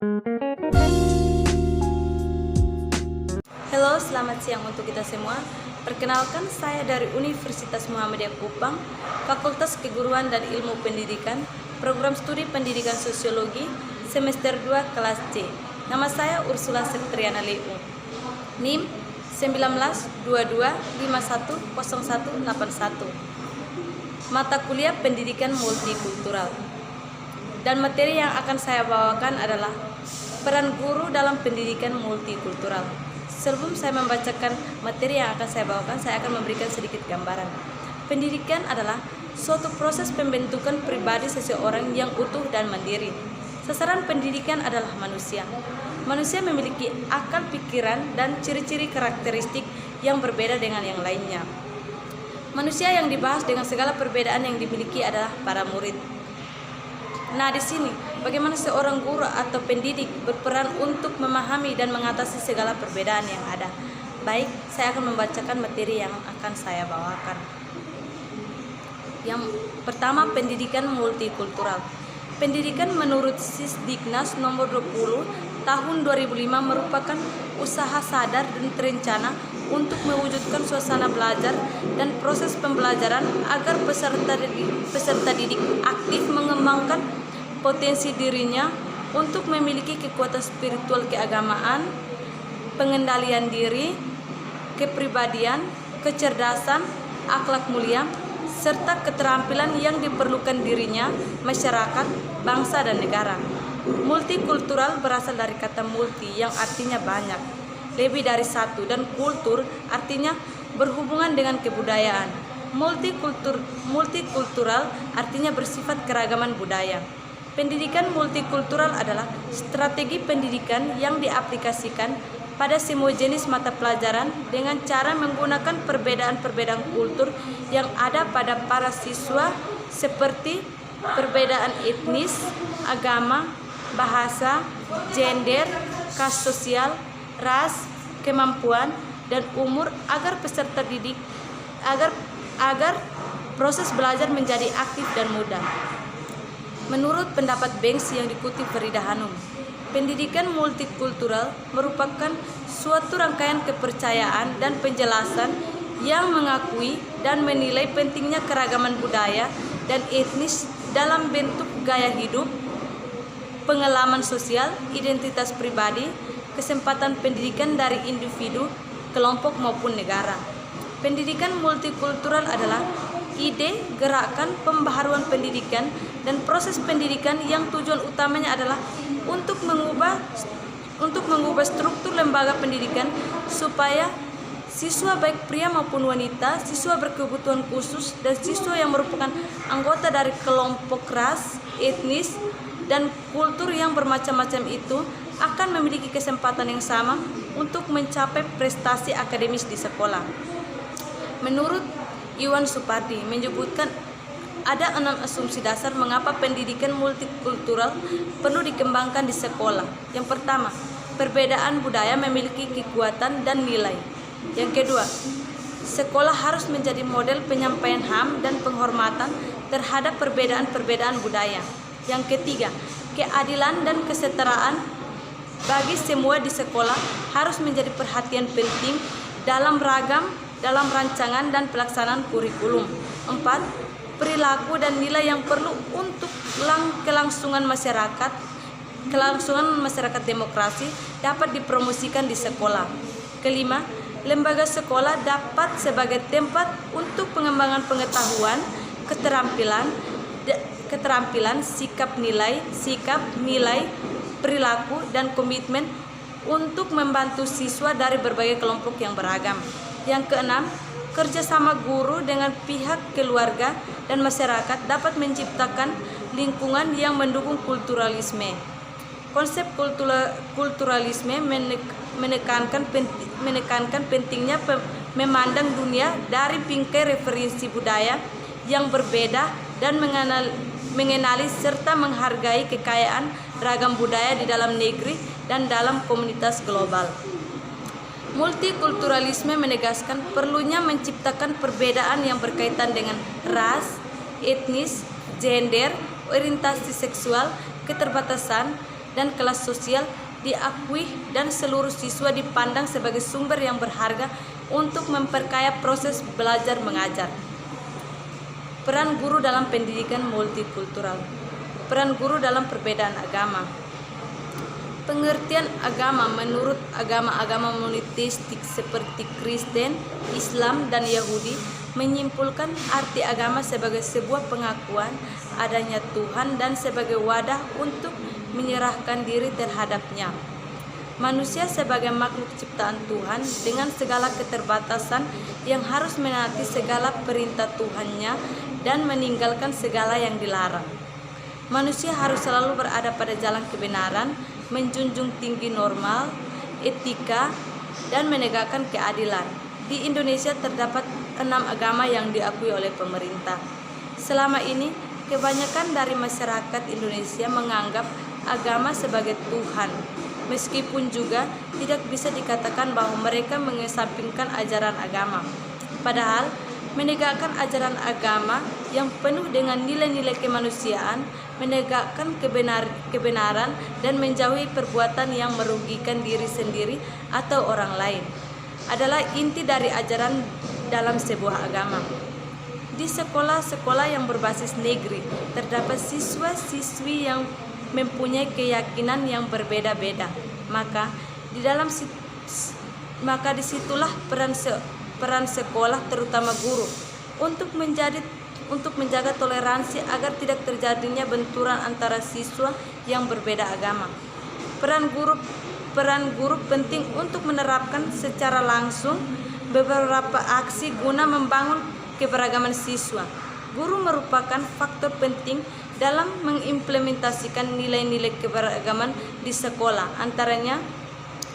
Halo, selamat siang untuk kita semua. Perkenalkan, saya dari Universitas Muhammadiyah Kupang, Fakultas Keguruan dan Ilmu Pendidikan, Program Studi Pendidikan Sosiologi, Semester 2 Kelas C. Nama saya Ursula Septriana Leu. NIM 1922510181. Mata kuliah Pendidikan Multikultural. Dan materi yang akan saya bawakan adalah peran guru dalam pendidikan multikultural. Sebelum saya membacakan materi yang akan saya bawakan, saya akan memberikan sedikit gambaran. Pendidikan adalah suatu proses pembentukan pribadi seseorang yang utuh dan mandiri. Sasaran pendidikan adalah manusia. Manusia memiliki akal pikiran dan ciri-ciri karakteristik yang berbeda dengan yang lainnya. Manusia yang dibahas dengan segala perbedaan yang dimiliki adalah para murid. Nah, di sini bagaimana seorang guru atau pendidik berperan untuk memahami dan mengatasi segala perbedaan yang ada. Baik, saya akan membacakan materi yang akan saya bawakan. Yang pertama, pendidikan multikultural. Pendidikan menurut Sisdiknas nomor 20 tahun 2005 merupakan usaha sadar dan terencana untuk mewujudkan suasana belajar dan proses pembelajaran agar peserta didik aktif mengembangkan potensi dirinya untuk memiliki kekuatan spiritual keagamaan, pengendalian diri, kepribadian, kecerdasan, akhlak mulia, serta keterampilan yang diperlukan dirinya, masyarakat, bangsa, dan negara. Multikultural berasal dari kata multi yang artinya banyak, lebih dari satu, dan kultur artinya berhubungan dengan kebudayaan. Multikultural artinya bersifat keragaman budaya. Pendidikan multikultural adalah strategi pendidikan yang diaplikasikan pada semua jenis mata pelajaran dengan cara menggunakan perbedaan-perbedaan kultur yang ada pada para siswa seperti perbedaan etnis, agama, bahasa, gender, kas sosial, ras, kemampuan, dan umur agar peserta didik agar proses belajar menjadi aktif dan mudah. Menurut pendapat Banks yang dikutip Farida Hanum, pendidikan multikultural merupakan suatu rangkaian kepercayaan dan penjelasan yang mengakui dan menilai pentingnya keragaman budaya dan etnis dalam bentuk gaya hidup, pengalaman sosial, identitas pribadi, kesempatan pendidikan dari individu, kelompok maupun negara. Pendidikan multikultural adalah ide, gerakan, pembaharuan pendidikan, dan proses pendidikan yang tujuan utamanya adalah untuk mengubah struktur lembaga pendidikan supaya siswa baik pria maupun wanita, siswa berkebutuhan khusus, dan siswa yang merupakan anggota dari kelompok ras, etnis, dan kultur yang bermacam-macam itu akan memiliki kesempatan yang sama untuk mencapai prestasi akademis di sekolah. Menurut Iwan Supardi menyebutkan ada 6 asumsi dasar mengapa pendidikan multikultural perlu dikembangkan di sekolah. Yang pertama, perbedaan budaya memiliki kekuatan dan nilai. Yang kedua, sekolah harus menjadi model penyampaian HAM dan penghormatan terhadap perbedaan-perbedaan budaya. Yang ketiga, keadilan dan kesetaraan bagi semua di sekolah harus menjadi perhatian penting dalam rancangan dan pelaksanaan kurikulum. 4. Perilaku dan nilai yang perlu untuk kelangsungan masyarakat demokrasi dapat dipromosikan di sekolah. Kelima, lembaga sekolah dapat sebagai tempat untuk pengembangan pengetahuan, keterampilan, sikap nilai, perilaku, dan komitmen untuk membantu siswa dari berbagai kelompok yang beragam. Yang keenam, kerjasama guru dengan pihak keluarga dan masyarakat dapat menciptakan lingkungan yang mendukung kulturalisme. Konsep kulturalisme menekankan pentingnya memandang dunia dari bingkai referensi budaya yang berbeda dan mengenali serta menghargai kekayaan ragam budaya di dalam negeri dan dalam komunitas global. Multikulturalisme menegaskan perlunya menciptakan perbedaan yang berkaitan dengan ras, etnis, gender, orientasi seksual, keterbatasan, dan kelas sosial diakui dan seluruh siswa dipandang sebagai sumber yang berharga untuk memperkaya proses belajar mengajar. Peran guru dalam pendidikan multikultural. Peran guru dalam perbedaan agama. Pengertian agama menurut agama-agama monoteistik seperti Kristen, Islam, dan Yahudi menyimpulkan arti agama sebagai sebuah pengakuan adanya Tuhan dan sebagai wadah untuk menyerahkan diri terhadapnya. Manusia sebagai makhluk ciptaan Tuhan dengan segala keterbatasan yang harus menaati segala perintah Tuhannya dan meninggalkan segala yang dilarang. Manusia harus selalu berada pada jalan kebenaran, menjunjung tinggi normal, etika, dan menegakkan keadilan. Di Indonesia terdapat 6 agama yang diakui oleh pemerintah. Selama ini, kebanyakan dari masyarakat Indonesia menganggap agama sebagai Tuhan, meskipun juga tidak bisa dikatakan bahwa mereka mengesampingkan ajaran agama. Padahal, menegakkan ajaran agama yang penuh dengan nilai-nilai kemanusiaan, menegakkan kebenaran, dan menjauhi perbuatan yang merugikan diri sendiri atau orang lain adalah inti dari ajaran dalam sebuah agama. Di sekolah-sekolah yang berbasis negeri, terdapat siswa-siswi yang mempunyai keyakinan yang berbeda-beda. Maka disitulah peran sekolah, terutama guru, untuk menjaga toleransi agar tidak terjadinya benturan antara siswa yang berbeda agama. Peran guru penting untuk menerapkan secara langsung beberapa aksi guna membangun keberagaman siswa. Guru merupakan faktor penting dalam mengimplementasikan nilai-nilai keberagaman di sekolah. Antaranya,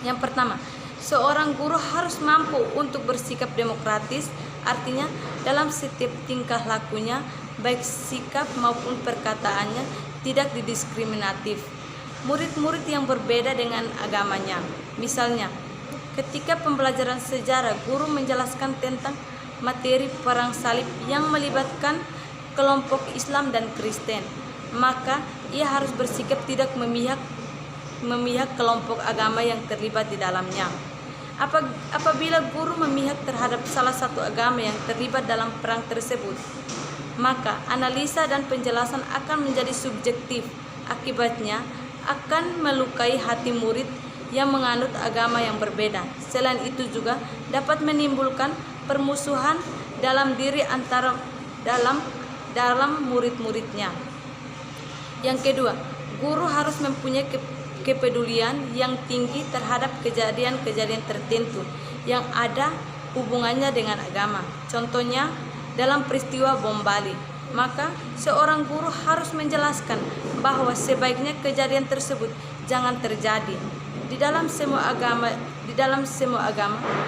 yang pertama, seorang guru harus mampu untuk bersikap demokratis, artinya dalam setiap tingkah lakunya, baik sikap maupun perkataannya, tidak didiskriminatif murid-murid yang berbeda dengan agamanya. Misalnya, ketika pembelajaran sejarah, guru menjelaskan tentang materi perang salib yang melibatkan kelompok Islam dan Kristen, maka ia harus bersikap tidak memihak kelompok agama yang terlibat di dalamnya. Apabila guru memihak terhadap salah satu agama yang terlibat dalam perang tersebut, maka analisa dan penjelasan akan menjadi subjektif. Akibatnya akan melukai hati murid yang menganut agama yang berbeda. Selain itu juga dapat menimbulkan permusuhan dalam diri antara dalam murid-muridnya. Yang kedua, guru harus mempunyai kepedulian yang tinggi terhadap kejadian-kejadian tertentu yang ada hubungannya dengan agama. Contohnya, dalam peristiwa bom Bali, maka seorang guru harus menjelaskan bahwa sebaiknya kejadian tersebut jangan terjadi. Di dalam semua agama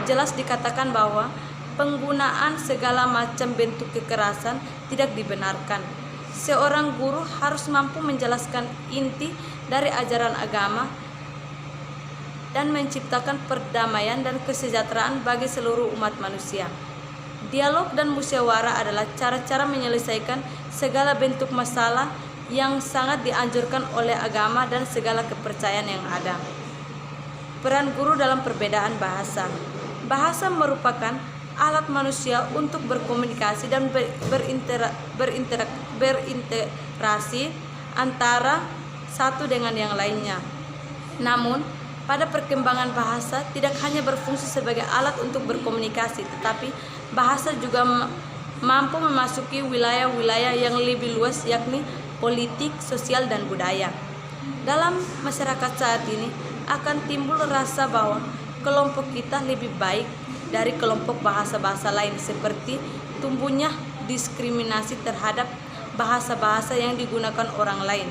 jelas dikatakan bahwa penggunaan segala macam bentuk kekerasan tidak dibenarkan. Seorang guru harus mampu menjelaskan inti dari ajaran agama dan menciptakan perdamaian dan kesejahteraan bagi seluruh umat manusia. Dialog dan musyawarah adalah cara-cara menyelesaikan segala bentuk masalah yang sangat dianjurkan oleh agama dan segala kepercayaan yang ada. Peran guru dalam perbedaan bahasa. Bahasa merupakan alat manusia untuk berkomunikasi dan berinteraksi antara satu dengan yang lainnya. Namun, pada perkembangan bahasa tidak hanya berfungsi sebagai alat untuk berkomunikasi, tetapi bahasa juga mampu memasuki wilayah-wilayah yang lebih luas, yakni politik, sosial, dan budaya. Dalam masyarakat saat ini akan timbul rasa bahwa kelompok kita lebih baik dari kelompok bahasa-bahasa lain, seperti tumbuhnya diskriminasi terhadap bahasa-bahasa yang digunakan orang lain.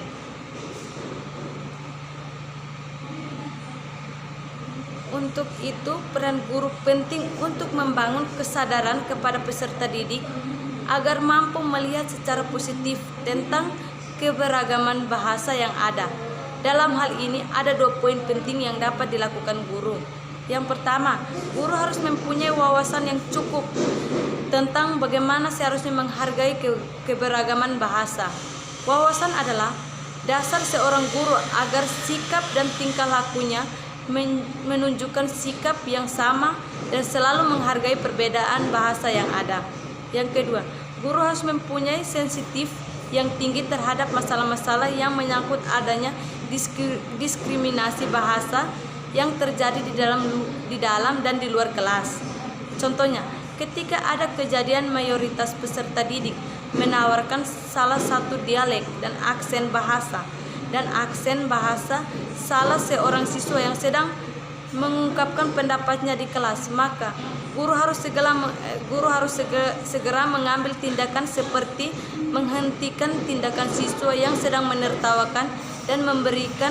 Untuk itu, peran guru penting untuk membangun kesadaran kepada peserta didik agar mampu melihat secara positif tentang keberagaman bahasa yang ada. Dalam hal ini ada 2 poin penting yang dapat dilakukan guru. Yang pertama, guru harus mempunyai wawasan yang cukup tentang bagaimana seharusnya menghargai keberagaman bahasa. Wawasan adalah dasar seorang guru agar sikap dan tingkah lakunya menunjukkan sikap yang sama dan selalu menghargai perbedaan bahasa yang ada. Yang kedua, guru harus mempunyai sensitif yang tinggi terhadap masalah-masalah yang menyangkut adanya diskriminasi bahasa yang terjadi di dalam dan di luar kelas. Contohnya, ketika ada kejadian mayoritas peserta didik menawarkan salah satu dialek dan aksen bahasa salah seorang siswa yang sedang mengungkapkan pendapatnya di kelas, maka guru harus segera mengambil tindakan seperti menghentikan tindakan siswa yang sedang menertawakan dan memberikan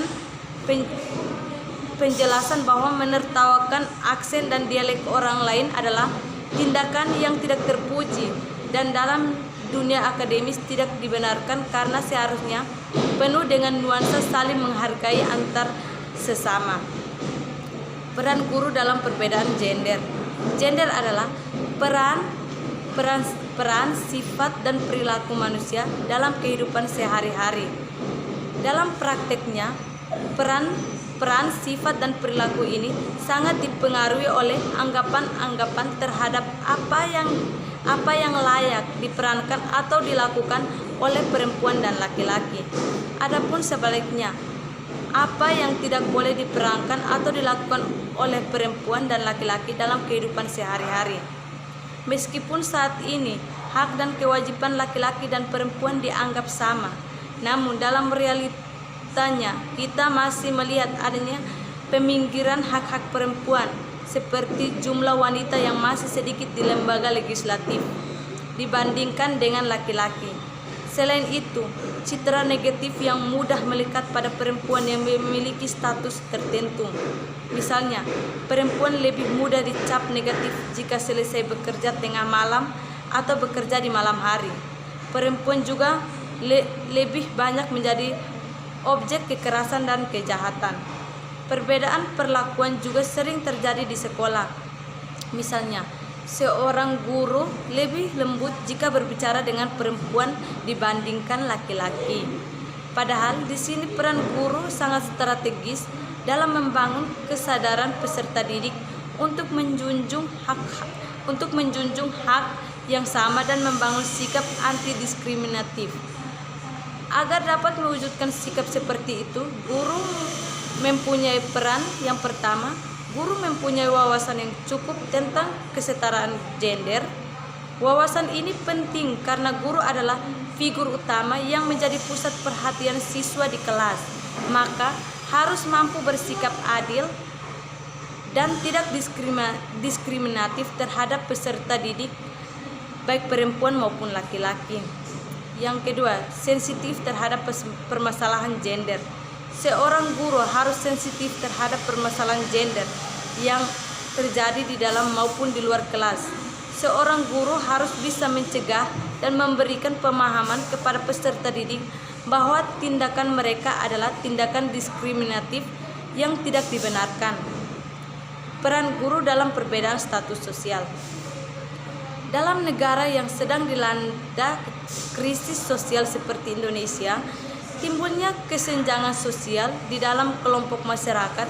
penjelasan bahwa menertawakan aksen dan dialek orang lain adalah tindakan yang tidak terpuji dan dalam dunia akademis tidak dibenarkan karena seharusnya penuh dengan nuansa saling menghargai antar sesama. Peran guru dalam perbedaan gender. Gender adalah peran sifat dan perilaku manusia dalam kehidupan sehari-hari. Dalam prakteknya, peran sifat dan perilaku ini sangat dipengaruhi oleh anggapan-anggapan terhadap apa yang layak diperankan atau dilakukan oleh perempuan dan laki-laki. Adapun sebaliknya, apa yang tidak boleh diperankan atau dilakukan oleh perempuan dan laki-laki dalam kehidupan sehari-hari. Meskipun saat ini hak dan kewajiban laki-laki dan perempuan dianggap sama, namun dalam realitanya kita masih melihat adanya peminggiran hak-hak perempuan, seperti jumlah wanita yang masih sedikit di lembaga legislatif dibandingkan dengan laki-laki. Selain itu, citra negatif yang mudah melekat pada perempuan yang memiliki status tertentu. Misalnya, perempuan lebih mudah dicap negatif jika selesai bekerja tengah malam atau bekerja di malam hari. Perempuan juga lebih banyak menjadi objek kekerasan dan kejahatan. Perbedaan perlakuan juga sering terjadi di sekolah. Misalnya, seorang guru lebih lembut jika berbicara dengan perempuan dibandingkan laki-laki. Padahal di sini peran guru sangat strategis dalam membangun kesadaran peserta didik untuk menjunjung hak yang sama dan membangun sikap anti diskriminatif. Agar dapat mewujudkan sikap seperti itu, guru mempunyai peran. Yang pertama, guru mempunyai wawasan yang cukup tentang kesetaraan gender. Wawasan ini penting karena guru adalah figur utama yang menjadi pusat perhatian siswa di kelas. Maka harus mampu bersikap adil dan tidak diskriminatif terhadap peserta didik, baik perempuan maupun laki-laki. Yang kedua, sensitif terhadap permasalahan gender. Seorang guru harus sensitif terhadap permasalahan gender yang terjadi di dalam maupun di luar kelas. Seorang guru harus bisa mencegah dan memberikan pemahaman kepada peserta didik bahwa tindakan mereka adalah tindakan diskriminatif yang tidak dibenarkan. Peran guru dalam perbedaan status sosial. Dalam negara yang sedang dilanda krisis sosial seperti Indonesia, timbulnya kesenjangan sosial di dalam kelompok masyarakat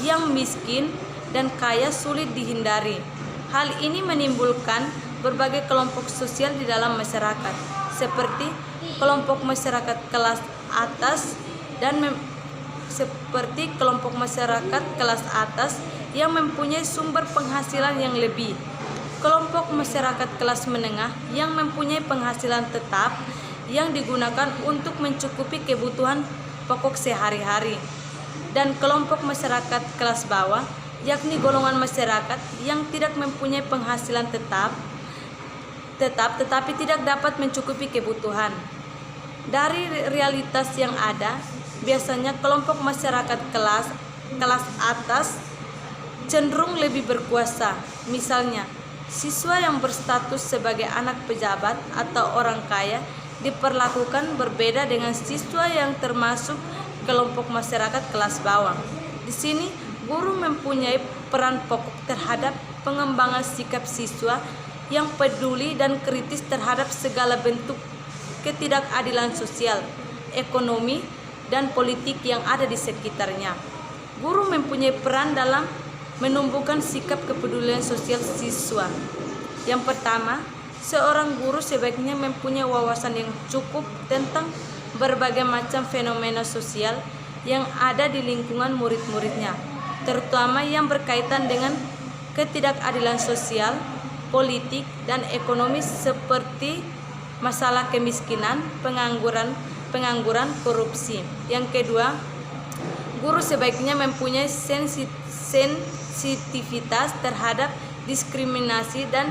yang miskin dan kaya sulit dihindari. Hal ini menimbulkan berbagai kelompok sosial di dalam masyarakat, seperti kelompok masyarakat kelas atas yang mempunyai sumber penghasilan yang lebih, kelompok masyarakat kelas menengah yang mempunyai penghasilan tetap yang digunakan untuk mencukupi kebutuhan pokok sehari-hari, dan kelompok masyarakat kelas bawah, yakni golongan masyarakat yang tidak mempunyai penghasilan tetap tetapi tidak dapat mencukupi kebutuhan. Dari realitas yang ada, biasanya kelompok masyarakat kelas atas cenderung lebih berkuasa. Misalnya, siswa yang berstatus sebagai anak pejabat atau orang kaya diperlakukan berbeda dengan siswa yang termasuk kelompok masyarakat kelas bawah. Di sini, guru mempunyai peran pokok terhadap pengembangan sikap siswa yang peduli dan kritis terhadap segala bentuk ketidakadilan sosial, ekonomi, dan politik yang ada di sekitarnya. Guru mempunyai peran dalam menumbuhkan sikap kepedulian sosial siswa. Yang pertama, seorang guru sebaiknya mempunyai wawasan yang cukup tentang berbagai macam fenomena sosial yang ada di lingkungan murid-muridnya, terutama yang berkaitan dengan ketidakadilan sosial, politik, dan ekonomi seperti masalah kemiskinan, pengangguran, korupsi. Yang kedua, guru sebaiknya mempunyai sensitivitas terhadap diskriminasi dan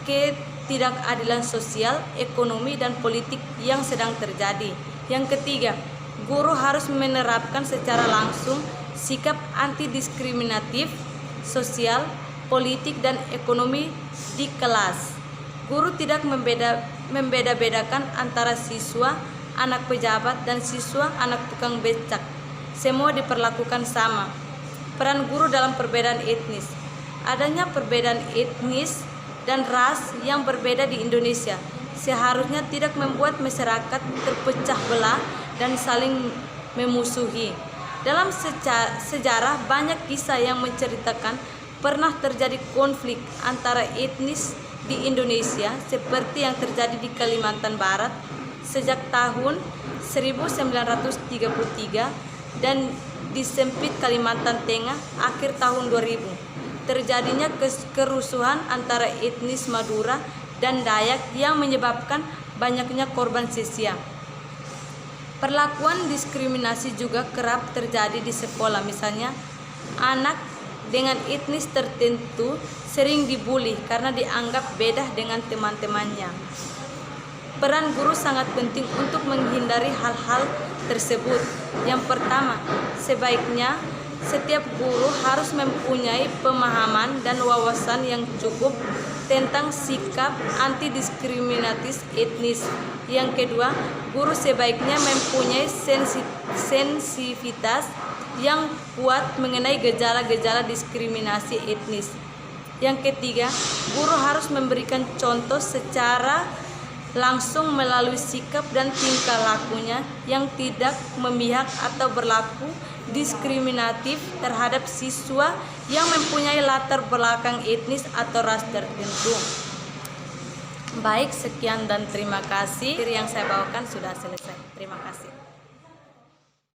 ketidakadilan sosial, ekonomi, dan politik yang sedang terjadi. Yang ketiga, guru harus menerapkan secara langsung sikap antidiskriminatif, sosial, politik, dan ekonomi di kelas. Guru tidak membeda-bedakan antara siswa, anak pejabat, dan siswa, anak tukang becak. Semua diperlakukan sama. Peran guru dalam perbedaan etnis. Adanya perbedaan etnis dan ras yang berbeda di Indonesia seharusnya tidak membuat masyarakat terpecah belah dan saling memusuhi. Dalam sejarah banyak kisah yang menceritakan pernah terjadi konflik antara etnis di Indonesia seperti yang terjadi di Kalimantan Barat sejak tahun 1933 dan di Sempit Kalimantan Tengah akhir tahun 2000. Terjadinya kerusuhan antara etnis Madura dan Dayak yang menyebabkan banyaknya korban sia-sia. Perlakuan diskriminasi juga kerap terjadi di sekolah. Misalnya, anak dengan etnis tertentu sering dibuli karena dianggap beda dengan teman-temannya. Peran guru sangat penting untuk menghindari hal-hal tersebut. Yang pertama, sebaiknya setiap guru harus mempunyai pemahaman dan wawasan yang cukup tentang sikap antidiskriminatif etnis. Yang kedua, guru sebaiknya mempunyai sensitivitas yang kuat mengenai gejala-gejala diskriminasi etnis. Yang ketiga, guru harus memberikan contoh secara langsung melalui sikap dan tingkah lakunya yang tidak memihak atau berlaku diskriminatif terhadap siswa yang mempunyai latar belakang etnis atau ras tertentu. Baik, sekian dan terima kasih. Yang saya bawakan sudah selesai. Terima kasih.